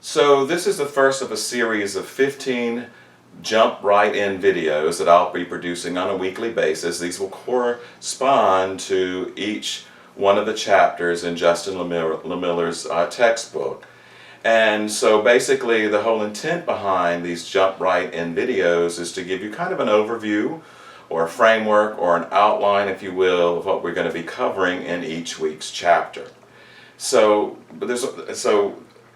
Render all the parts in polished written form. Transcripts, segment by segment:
So this is the first of a series of 15 jump right in videos that I'll be producing on a weekly basis. These will correspond to each one of the chapters in Justin Lemiller's textbook. And so basically the whole intent behind these jump right in videos is to give you kind of an overview or a framework or an outline, if you will, of what we're going to be covering in each week's chapter. So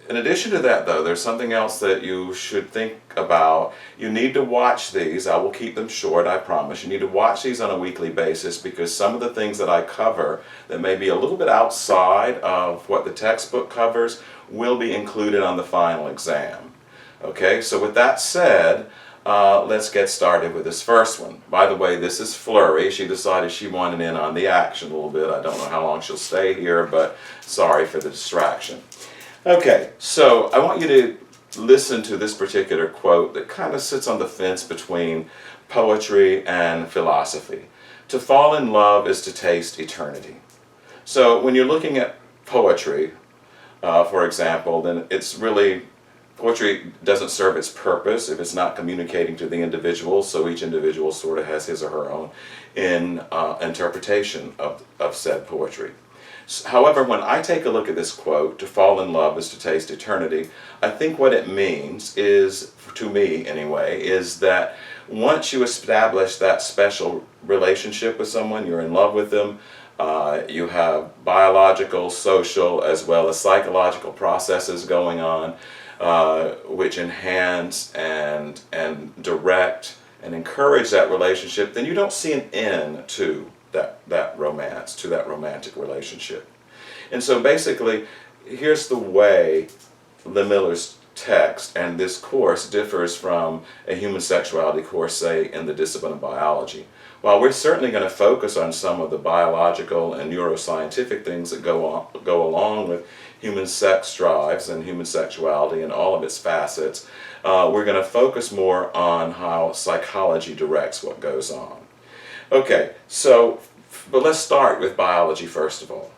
in addition to that, though, there's something else that you should think about. You need to watch these. I will keep them short, I promise. You need to watch these on a weekly basis because some of the things that I cover that may be a little bit outside of what the textbook covers will be included on the final exam. Okay, so with that said, let's get started with this first one. By the way, this is Flurry. She decided she wanted in on the action a little bit. I don't know how long she'll stay here, but sorry for the distraction. Okay, so I want you to listen to this particular quote that kind of sits on the fence between poetry and philosophy. To fall in love is to taste eternity. So when you're looking at poetry, for example, then it's really, poetry doesn't serve its purpose if it's not communicating to the individual, so each individual sort of has his or her own interpretation of said poetry. However, when I take a look at this quote, to fall in love is to taste eternity, I think what it means is, to me anyway, is that once you establish that special relationship with someone, you're in love with them, you have biological, social, as well as psychological processes going on, which enhance and direct and encourage that relationship, then you don't see an end to that romance, to that romantic relationship. And so basically, here's the way Lemiller's text and this course differs from a human sexuality course, say, in the discipline of biology. While we're certainly going to focus on some of the biological and neuroscientific things that go along with human sex drives and human sexuality and all of its facets, we're going to focus more on how psychology directs what goes on. Okay, so, but let's start with biology first of all.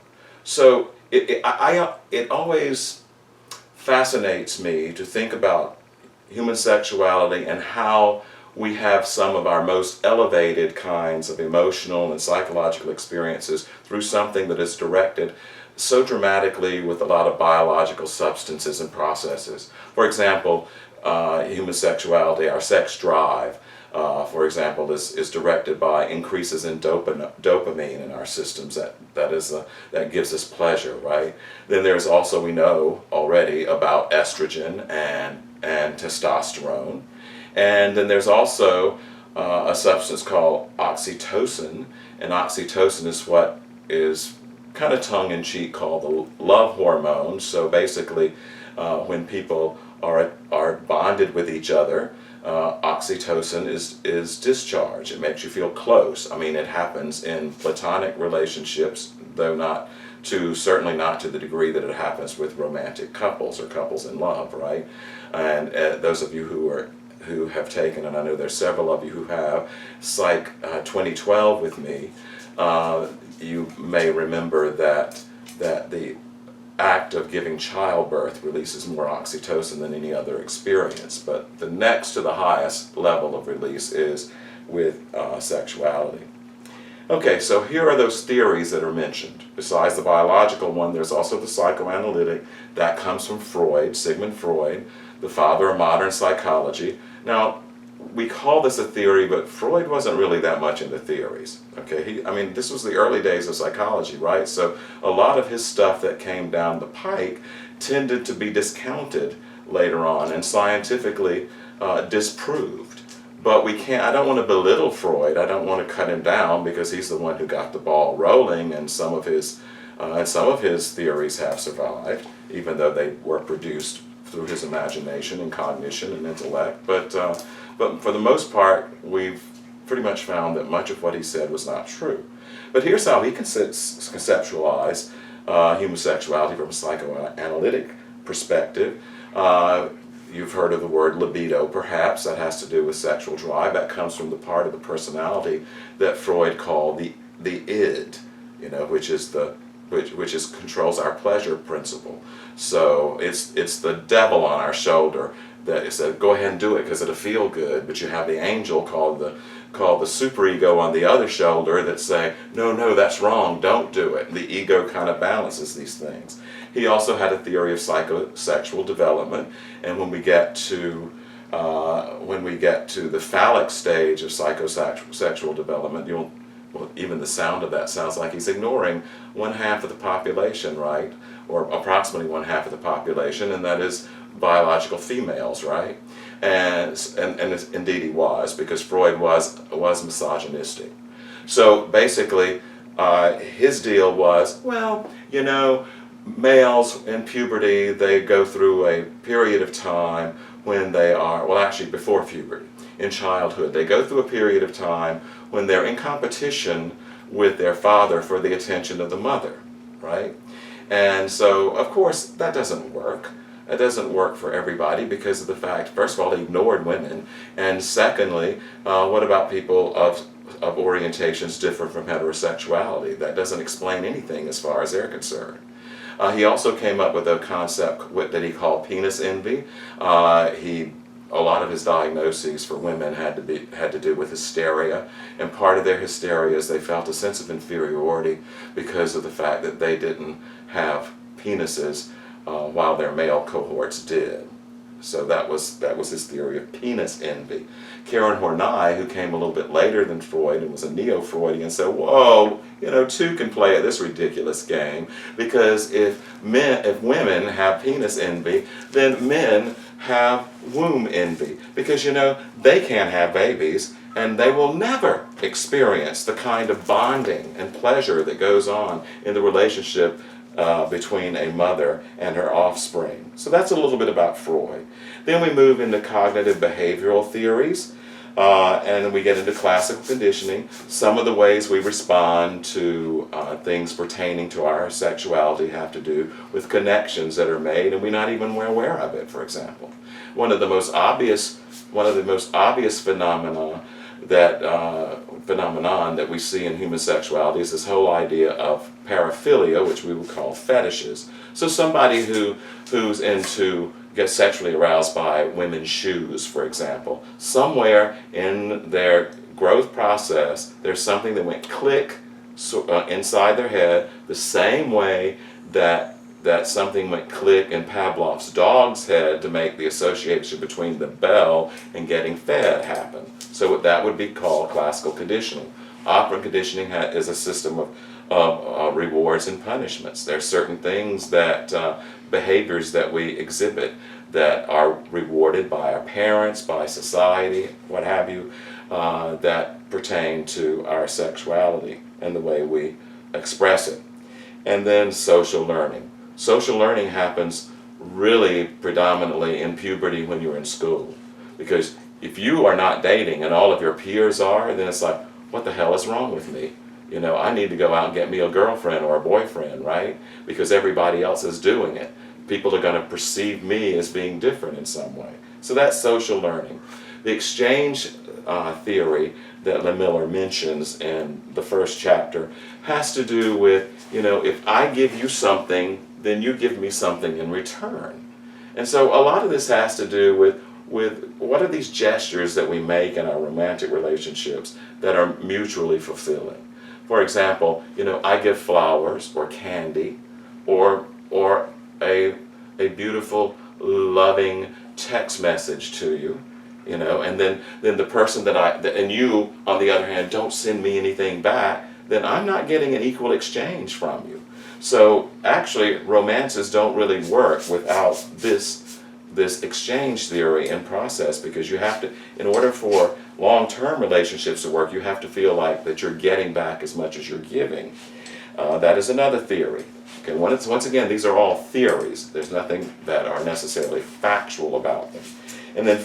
So it always fascinates me to think about human sexuality and how we have some of our most elevated kinds of emotional and psychological experiences through something that is directed so dramatically with a lot of biological substances and processes. For example, human sexuality, our sex drive, for example, is directed by increases in dopamine in our systems that gives us pleasure, right? Then there's also, we know already about estrogen and testosterone. And then there's also a substance called oxytocin, and oxytocin is what is kind of tongue-in-cheek called the love hormone. So basically, when people are bonded with each other, oxytocin is discharged. It makes you feel close. I mean, it happens in platonic relationships, though certainly not to the degree that it happens with romantic couples or couples in love, right? And those of you who have taken, and I know there's several of you who have, Psych 2012 with me, you may remember that the act of giving childbirth releases more oxytocin than any other experience, but the next to the highest level of release is with sexuality. Okay, so here are those theories that are mentioned. Besides the biological one, there's also the psychoanalytic. That comes from Freud, Sigmund Freud, the father of modern psychology. Now, we call this a theory, but Freud wasn't really that much into theories. Okay, this was the early days of psychology, right? So a lot of his stuff that came down the pike tended to be discounted later on and scientifically disproved. But I don't want to belittle Freud. I don't want to cut him down because he's the one who got the ball rolling, and some of his theories have survived, even though they were produced through his imagination and cognition and intellect. But for the most part, we've pretty much found that much of what he said was not true. But here's how he conceptualized human sexuality from a psychoanalytic perspective. You've heard of the word libido, perhaps. That has to do with sexual drive. That comes from the part of the personality that Freud called the id, which is the which is controls our pleasure principle. So it's the devil on our shoulder that said, go ahead and do it because it'll feel good. But you have the angel called the superego on the other shoulder that say, no, that's wrong, don't do it. The ego kind of balances these things. He also had a theory of psychosexual development, and when we get to the phallic stage of psychosexual development, even the sound of that sounds like he's ignoring one half of the population, right? Or approximately one half of the population, and that is biological females, right? And indeed he was, because Freud was misogynistic. So basically, his deal was, well, males in puberty, they go through a period of time when they are, well, actually before puberty, in childhood, they go through a period of time when they're in competition with their father for the attention of the mother, right? And so, of course, that doesn't work. It doesn't work for everybody because of the fact, first of all, he ignored women, and secondly, what about people of orientations different from heterosexuality? That doesn't explain anything as far as they're concerned. He also came up with a concept that he called penis envy. A lot of his diagnoses for women had to do with hysteria, and part of their hysteria is they felt a sense of inferiority because of the fact that they didn't have penises while their male cohorts did. So that was his theory of penis envy. Karen Horney, who came a little bit later than Freud and was a neo-Freudian, said, whoa, two can play at this ridiculous game, because if women have penis envy, then men have womb envy, because they can't have babies, and they will never experience the kind of bonding and pleasure that goes on in the relationship between a mother and her offspring. So that's a little bit about Freud. Then we move into cognitive behavioral theories, and we get into classical conditioning. Some of the ways we respond to things pertaining to our sexuality have to do with connections that are made, and we're not even aware of it, for example. One of the most obvious phenomenon that we see in human sexuality is this whole idea of paraphilia, which we would call fetishes. So somebody who's gets sexually aroused by women's shoes, for example. Somewhere in their growth process, there's something that went click inside their head, the same way that something went click in Pavlov's dog's head to make the association between the bell and getting fed happen. So that would be called classical conditioning. Operant conditioning is a system of rewards and punishments. There are certain things behaviors that we exhibit that are rewarded by our parents, by society, what have you, that pertain to our sexuality and the way we express it. And then social learning. Social learning happens really predominantly in puberty when you're in school. Because if you are not dating and all of your peers are, then it's like, what the hell is wrong with me? I need to go out and get me a girlfriend or a boyfriend, right? Because everybody else is doing it. People are going to perceive me as being different in some way. So that's social learning. The exchange theory that Miller mentions in the first chapter has to do with, if I give you something, then you give me something in return. And so a lot of this has to do with what are these gestures that we make in our romantic relationships that are mutually fulfilling. For example, I give flowers or candy or a beautiful, loving text message to you, and then the person and you, on the other hand, don't send me anything back, then I'm not getting an equal exchange from you. So actually, romances don't really work without this exchange theory and process, because you have to, in order for long-term relationships to work, you have to feel like that you're getting back as much as you're giving. That is another theory. Okay, once again, these are all theories. There's nothing that are necessarily factual about them. And then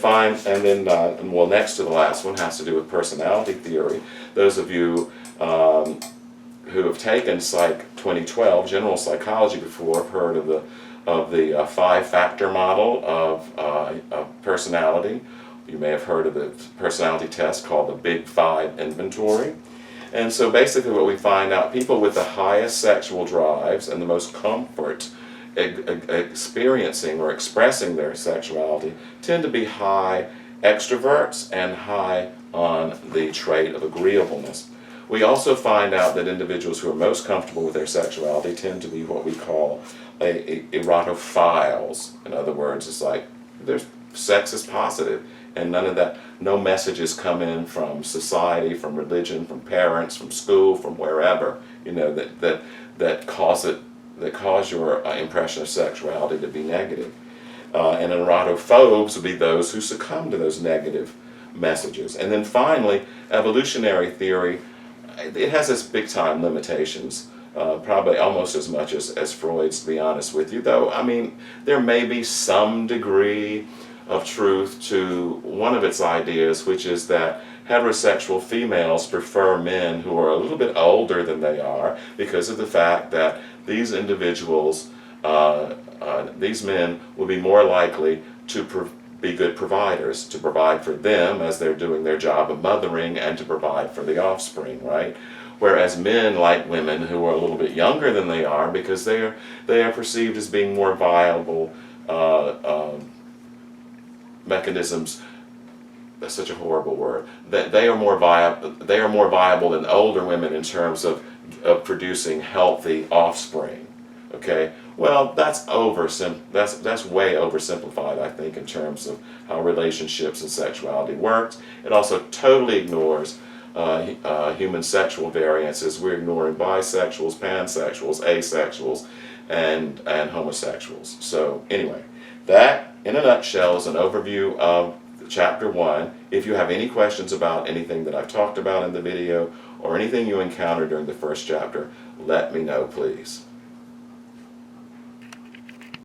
next to the last one has to do with personality theory. Those of you who have taken Psych 2012, general psychology before, have heard of the five-factor model of personality. You may have heard of the personality test called the Big Five Inventory. And so basically what we find out, people with the highest sexual drives and the most comfort experiencing or expressing their sexuality tend to be high extroverts and high on the trait of agreeableness. We also find out that individuals who are most comfortable with their sexuality tend to be what we call erotophiles. In other words, it's like their sex is positive, and none of that, no messages come in from society, from religion, from parents, from school, from wherever, that cause your impression of sexuality to be negative. And erotophobes would be those who succumb to those negative messages. And then finally, evolutionary theory, it has its big time limitations, probably almost as much as Freud's, to be honest with you, though. I mean, there may be some degree of truth to one of its ideas, which is that heterosexual females prefer men who are a little bit older than they are because of the fact that these individuals, these men will be more likely to be good providers, to provide for them as they're doing their job of mothering and to provide for the offspring, right? Whereas men like women who are a little bit younger than they are because they are perceived as being more viable mechanisms. That's such a horrible word. That they are more viable than older women in terms of producing healthy offspring. Okay, well, that's way oversimplified, I think, in terms of how relationships and sexuality works. It also totally ignores human sexual variances. We're ignoring bisexuals, pansexuals, asexuals, and homosexuals. So anyway, that in a nutshell is an overview of Chapter 1. If you have any questions about anything that I've talked about in the video or anything you encountered during the first chapter, let me know, please.